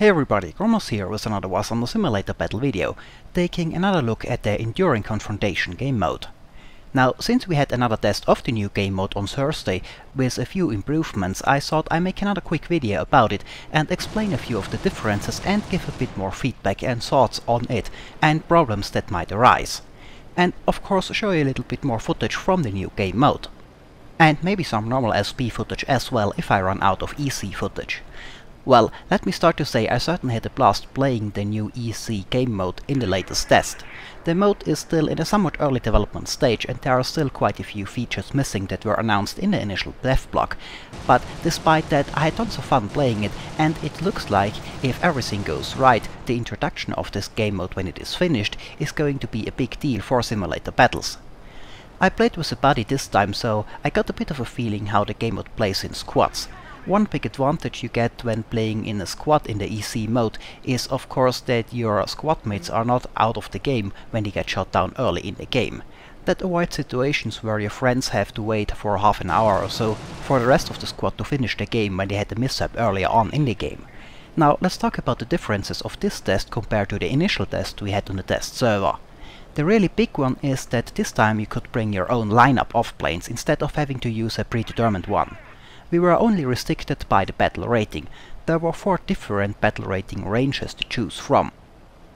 Hey everybody, Gromos here with another Was on the Simulator Battle video, taking another look at the Enduring Confrontation game mode. Now, since we had another test of the new game mode on Thursday with a few improvements, I thought I'd make another quick video about it and explain a few of the differences and give a bit more feedback and thoughts on it and problems that might arise. And of course show you a little bit more footage from the new game mode. And maybe some normal SP footage as well if I run out of EC footage. Well, let me start to say I certainly had a blast playing the new EC game mode in the latest test. The mode is still in a somewhat early development stage and there are still quite a few features missing that were announced in the initial dev block. But despite that, I had tons of fun playing it, and it looks like, if everything goes right, the introduction of this game mode when it is finished is going to be a big deal for simulator battles. I played with a buddy this time, so I got a bit of a feeling how the game mode plays in squads. One big advantage you get when playing in a squad in the EC mode is of course that your squad mates are not out of the game when they get shot down early in the game. That avoids situations where your friends have to wait for half an hour or so for the rest of the squad to finish the game when they had a mishap earlier on in the game. Now let's talk about the differences of this test compared to the initial test we had on the test server. The really big one is that this time you could bring your own lineup of planes instead of having to use a predetermined one. We were only restricted by the battle rating. There were 4 different battle rating ranges to choose from.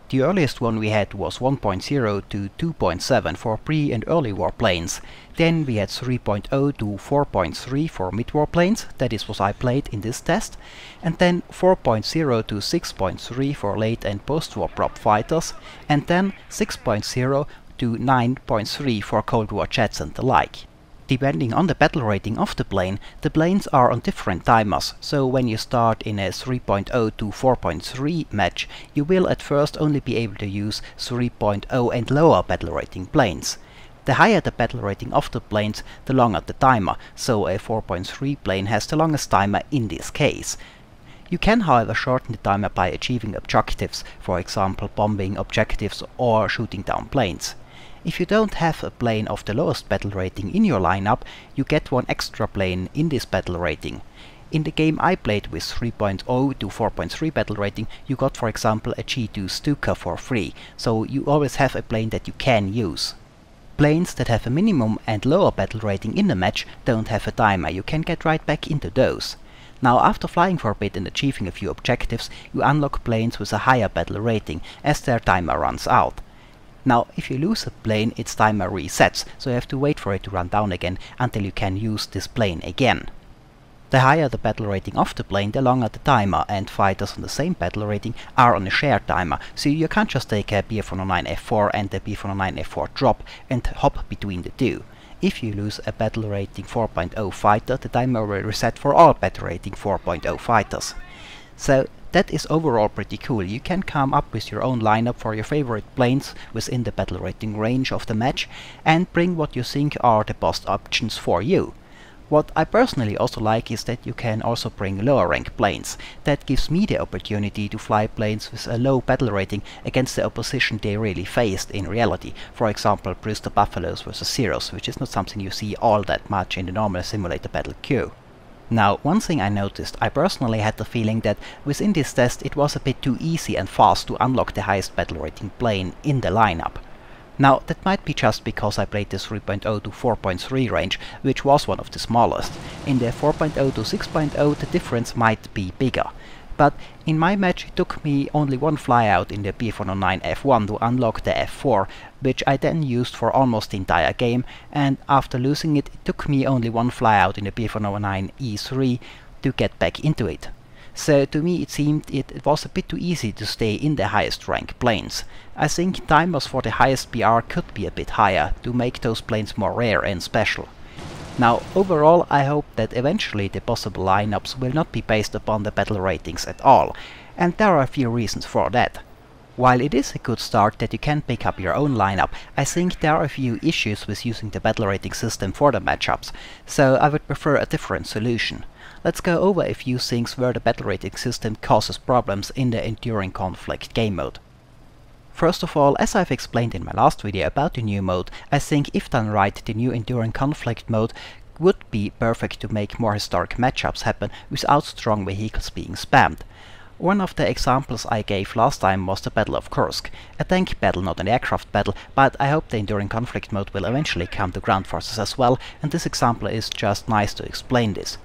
The earliest one we had was 1.0 to 2.7 for pre- and early war planes. Then we had 3.0 to 4.3 for mid-war planes, that is what I played in this test. And then 4.0 to 6.3 for late and post-war prop fighters. And then 6.0 to 9.3 for Cold War jets and the like. Depending on the battle rating of the plane, the planes are on different timers, so when you start in a 3.0 to 4.3 match, you will at first only be able to use 3.0 and lower battle rating planes. The higher the battle rating of the planes, the longer the timer, so a 4.3 plane has the longest timer in this case. You can however shorten the timer by achieving objectives, for example bombing objectives or shooting down planes. If you don't have a plane of the lowest battle rating in your lineup, you get one extra plane in this battle rating. In the game I played with 3.0 to 4.3 battle rating, you got for example a G2 Stuka for free, so you always have a plane that you can use. Planes that have a minimum and lower battle rating in the match don't have a timer, you can get right back into those. Now after flying for a bit and achieving a few objectives, you unlock planes with a higher battle rating as their timer runs out. Now, if you lose a plane, its timer resets, so you have to wait for it to run down again until you can use this plane again. The higher the battle rating of the plane, the longer the timer, and fighters on the same battle rating are on a shared timer, so you can't just take a B-409F4 and a B-409F4 drop and hop between the two. If you lose a battle rating 4.0 fighter, the timer will reset for all battle rating 4.0 fighters. So that is overall pretty cool. You can come up with your own lineup for your favorite planes within the battle rating range of the match and bring what you think are the best options for you. What I personally also like is that you can also bring lower rank planes. That gives me the opportunity to fly planes with a low battle rating against the opposition they really faced in reality. For example, Brewster Buffaloes vs Zeros, which is not something you see all that much in the normal simulator battle queue. Now, one thing I noticed, I personally had the feeling that within this test it was a bit too easy and fast to unlock the highest battle rating plane in the lineup. Now, that might be just because I played the 3.0 to 4.3 range, which was one of the smallest. In the 4.0 to 6.0 the difference might be bigger. But in my match it took me only one flyout in the B-409F1 to unlock the F4, which I then used for almost the entire game, and after losing it, it took me only one flyout in the B-409E3 to get back into it. So to me it seemed it was a bit too easy to stay in the highest rank planes. I think timers for the highest BR could be a bit higher to make those planes more rare and special. Now, overall, I hope that eventually the possible lineups will not be based upon the battle ratings at all, and there are a few reasons for that. While it is a good start that you can pick up your own lineup, I think there are a few issues with using the battle rating system for the matchups, so I would prefer a different solution. Let's go over a few things where the battle rating system causes problems in the Enduring Conflict game mode. First of all, as I've explained in my last video about the new mode, I think if done right, the new Enduring Conflict mode would be perfect to make more historic matchups happen without strong vehicles being spammed. One of the examples I gave last time was the Battle of Kursk, a tank battle, not an aircraft battle, but I hope the Enduring Conflict mode will eventually come to ground forces as well, and this example is just nice to explain this.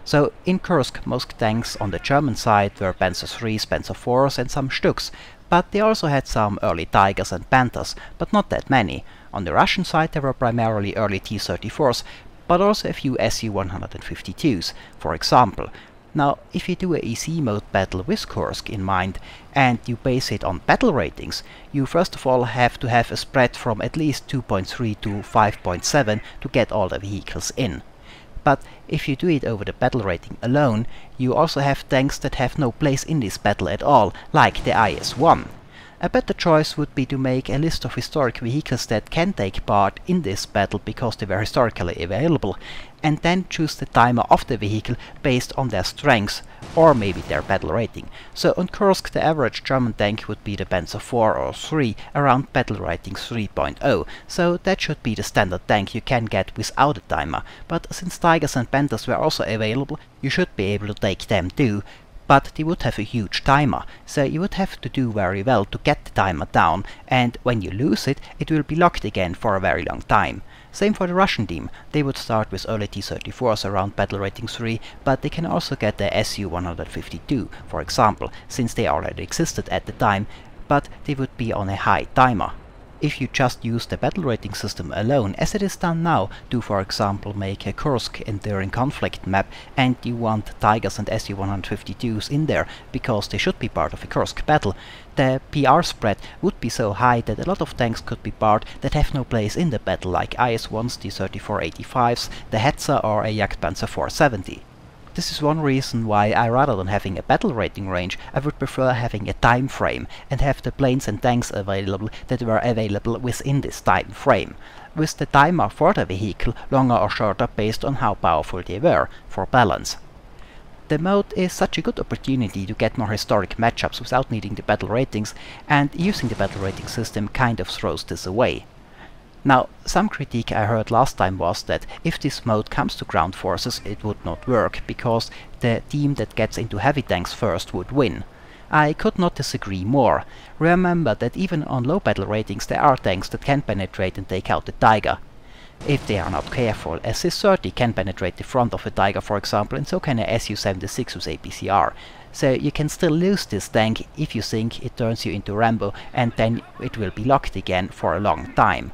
So in Kursk most tanks on the German side were Panzer IIIs, Panzer IVs and some Stuks, but they also had some early Tigers and Panthers, but not that many. On the Russian side there were primarily early T-34s, but also a few Su-152s, for example. Now, if you do a EC mode battle with Kursk in mind, and you base it on battle ratings, you first of all have to have a spread from at least 2.3 to 5.7 to get all the vehicles in. But if you do it over the battle rating alone, you also have tanks that have no place in this battle at all, like the IS-1. A better choice would be to make a list of historic vehicles that can take part in this battle because they were historically available, and then choose the timer of the vehicle based on their strengths or maybe their battle rating. So on Kursk the average German tank would be the Panzer IV or 3 around battle rating 3.0, so that should be the standard tank you can get without a timer, but since Tigers and Panthers were also available, you should be able to take them too. But they would have a huge timer, so you would have to do very well to get the timer down, and when you lose it, it will be locked again for a very long time. Same for the Russian team. They would start with early T-34s around battle rating 3, but they can also get the Su-152, for example, since they already existed at the time, but they would be on a high timer. If you just use the battle rating system alone, as it is done now, to for example make a Kursk Enduring Conflict map, and you want Tigers and Su-152s in there because they should be part of a Kursk battle, the PR spread would be so high that a lot of tanks could be part that have no place in the battle, like IS-1s, T-34-85s, the Hetzer or a Jagdpanzer 470. This is one reason why I, rather than having a battle rating range, I would prefer having a time frame and have the planes and tanks available that were available within this time frame, with the timer for the vehicle longer or shorter based on how powerful they were, for balance. The mode is such a good opportunity to get more historic matchups without needing the battle ratings, and using the battle rating system kind of throws this away. Now, some critique I heard last time was that if this mode comes to ground forces it would not work, because the team that gets into heavy tanks first would win. I could not disagree more. Remember that even on low battle ratings there are tanks that can penetrate and take out the Tiger. If they are not careful, a Cis-30 can penetrate the front of a Tiger, for example, and so can a Su-76 with APCR. So you can still lose this tank if you think it turns you into Rambo, and then it will be locked again for a long time.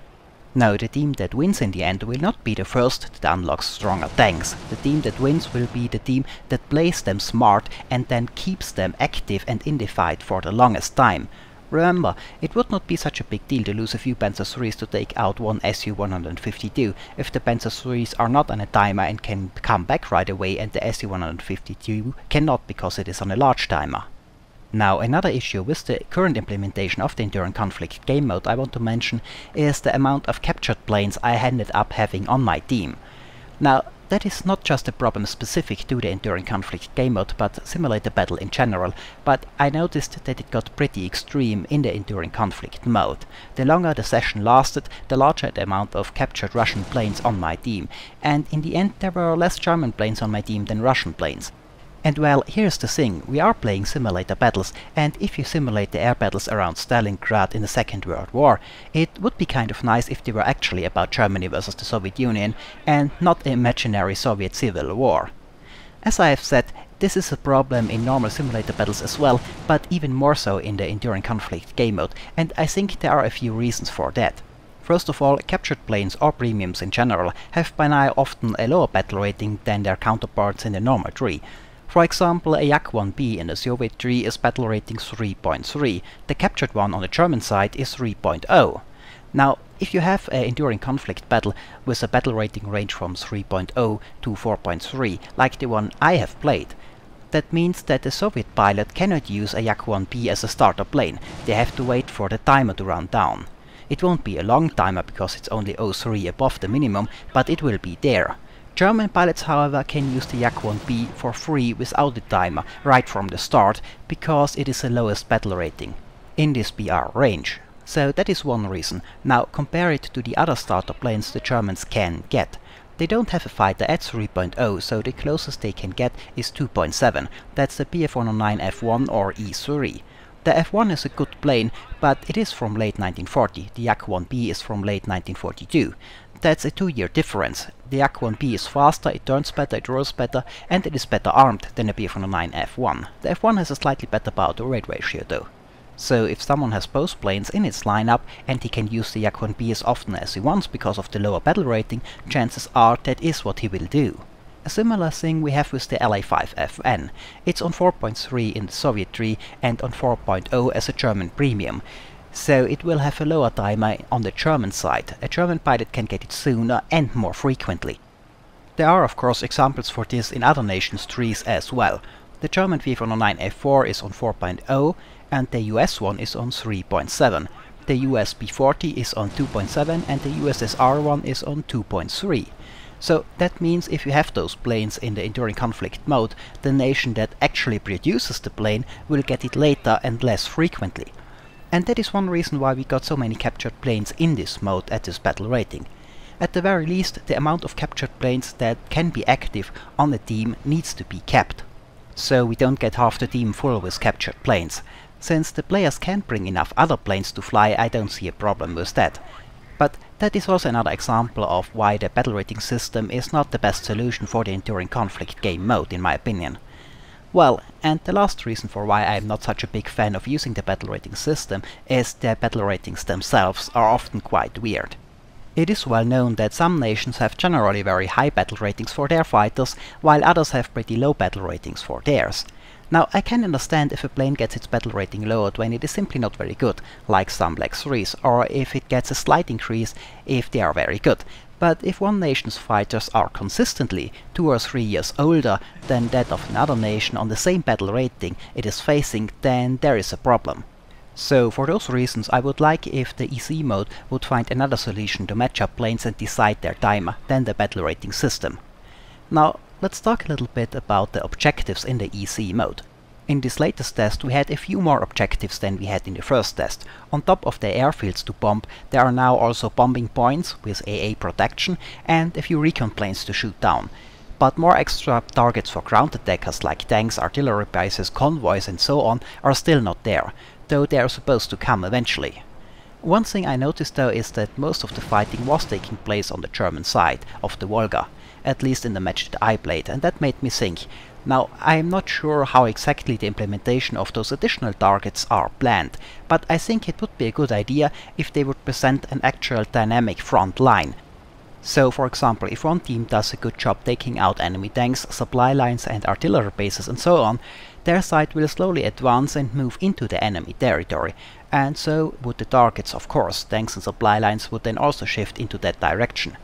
Now, the team that wins in the end will not be the first that unlocks stronger tanks. The team that wins will be the team that plays them smart and then keeps them active and in the fight for the longest time. Remember, it would not be such a big deal to lose a few Panzer IIIs to take out one Su-152 if the Panzer IIIs are not on a timer and can come back right away, and the Su-152 cannot because it is on a large timer. Now, another issue with the current implementation of the Enduring Conflict game mode I want to mention is the amount of captured planes I ended up having on my team. Now, that is not just a problem specific to the Enduring Conflict game mode, but simulator battle in general, but I noticed that it got pretty extreme in the Enduring Conflict mode. The longer the session lasted, the larger the amount of captured Russian planes on my team, and in the end there were less German planes on my team than Russian planes. And well, here's the thing, we are playing simulator battles, and if you simulate the air battles around Stalingrad in the Second World War, it would be kind of nice if they were actually about Germany versus the Soviet Union, and not an imaginary Soviet civil war. As I have said, this is a problem in normal simulator battles as well, but even more so in the Enduring Conflict game mode, and I think there are a few reasons for that. First of all, captured planes or premiums in general have by now often a lower battle rating than their counterparts in the normal tree. For example, a Jak-1B in the Soviet tree is battle rating 3.3, the captured one on the German side is 3.0. Now, if you have an Enduring Conflict battle with a battle rating range from 3.0 to 4.3, like the one I have played, that means that the Soviet pilot cannot use a Jak-1B as a starter plane, they have to wait for the timer to run down. It won't be a long timer because it's only 0.3 above the minimum, but it will be there. German pilots, however, can use the Jak-1B for free without the timer right from the start, because it is the lowest battle rating in this BR range. So that is one reason. Now compare it to the other starter planes the Germans can get. They don't have a fighter at 3.0, so the closest they can get is 2.7. That's the BF-109F1 or E3. The F1 is a good plane, but it is from late 1940. The Yak-1B is from late 1942. That's a 2-year difference. The Yak-1B is faster, it turns better, it rolls better, and it is better armed than the BF-109F1. The F1 has a slightly better power-to-weight ratio though. So if someone has both planes in its lineup and he can use the Yak-1B as often as he wants because of the lower battle rating, chances are that is what he will do. A similar thing we have with the LA5FN. It's on 4.3 in the Soviet tree and on 4.0 as a German premium. So it will have a lower timer on the German side. A German pilot can get it sooner and more frequently. There are of course examples for this in other nations' trees as well. The German BF-109F4 is on 4.0 and the US one is on 3.7. The US B-40 is on 2.7 and the USSR one is on 2.3. So that means if you have those planes in the Enduring Conflict mode, the nation that actually produces the plane will get it later and less frequently. And that is one reason why we got so many captured planes in this mode at this battle rating. At the very least, the amount of captured planes that can be active on a team needs to be kept. So we don't get half the team full with captured planes. Since the players can bring enough other planes to fly, I don't see a problem with that. But that is also another example of why the battle rating system is not the best solution for the Enduring Conflict game mode, in my opinion. Well, and the last reason for why I am not such a big fan of using the battle rating system is the battle ratings themselves are often quite weird. It is well known that some nations have generally very high battle ratings for their fighters, while others have pretty low battle ratings for theirs. Now, I can understand if a plane gets its battle rating lowered when it is simply not very good, like some Black 3s, or if it gets a slight increase if they are very good. But if one nation's fighters are consistently 2 or 3 years older than that of another nation on the same battle rating it is facing, then there is a problem. So for those reasons I would like if the EC mode would find another solution to match up planes and decide their timer than the battle rating system. Now, let's talk a little bit about the objectives in the EC mode. In this latest test we had a few more objectives than we had in the first test. On top of the airfields to bomb, there are now also bombing points with AA protection and a few recon planes to shoot down. But more extra targets for ground attackers like tanks, artillery bases, convoys and so on are still not there, though they are supposed to come eventually. One thing I noticed though is that most of the fighting was taking place on the German side of the Volga, at least in the match that I played, and that made me think. Now, I am not sure how exactly the implementation of those additional targets are planned, but I think it would be a good idea if they would present an actual dynamic front line. So, for example, if one team does a good job taking out enemy tanks, supply lines and artillery bases and so on, their side will slowly advance and move into the enemy territory, and so would the targets, of course. Tanks and supply lines would then also shift into that direction.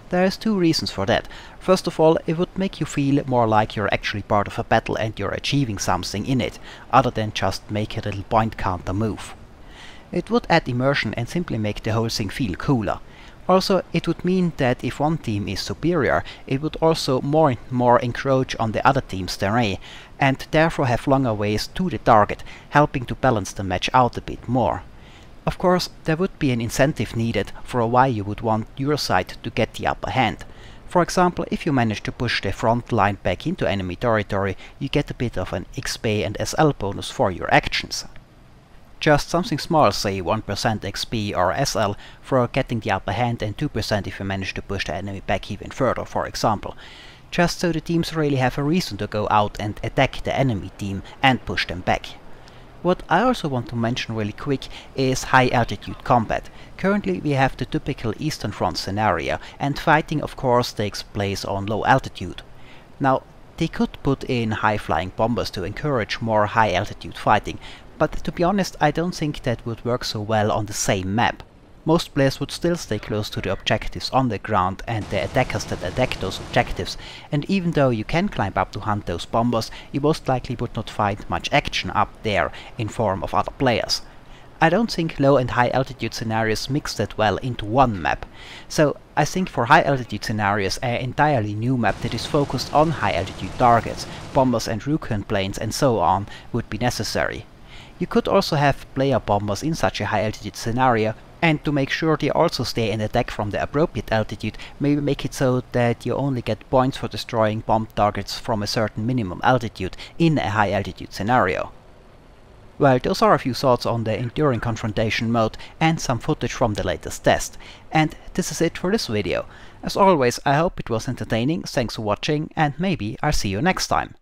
There's 2 reasons for that. First of all, it would make you feel more like you're actually part of a battle and you're achieving something in it, other than just make a little point counter move. It would add immersion and simply make the whole thing feel cooler. Also, it would mean that if one team is superior, it would also more and more encroach on the other team's terrain, and therefore have longer ways to the target, helping to balance the match out a bit more. Of course, there would be an incentive needed for why you would want your side to get the upper hand. For example, if you manage to push the front line back into enemy territory, you get a bit of an XP and SL bonus for your actions. Just something small, say 1% XP or SL for getting the upper hand and 2% if you manage to push the enemy back even further, for example. Just so the teams really have a reason to go out and attack the enemy team and push them back. What I also want to mention really quick is high altitude combat. Currently we have the typical Eastern Front scenario, and fighting of course takes place on low altitude. Now, they could put in high flying bombers to encourage more high altitude fighting, but to be honest I don't think that would work so well on the same map. Most players would still stay close to the objectives on the ground and the attackers that attack those objectives, and even though you can climb up to hunt those bombers, you most likely would not find much action up there in form of other players. I don't think low and high altitude scenarios mix that well into one map, so I think for high altitude scenarios an entirely new map that is focused on high altitude targets, bombers and recon planes and so on would be necessary. You could also have player bombers in such a high altitude scenario, And to make sure they also stay in the deck from the appropriate altitude, maybe make it so that you only get points for destroying bomb targets from a certain minimum altitude in a high altitude scenario. Well, those are a few thoughts on the Enduring Confrontation mode and some footage from the latest test. And this is it for this video. As always, I hope it was entertaining, thanks for watching, and maybe I'll see you next time.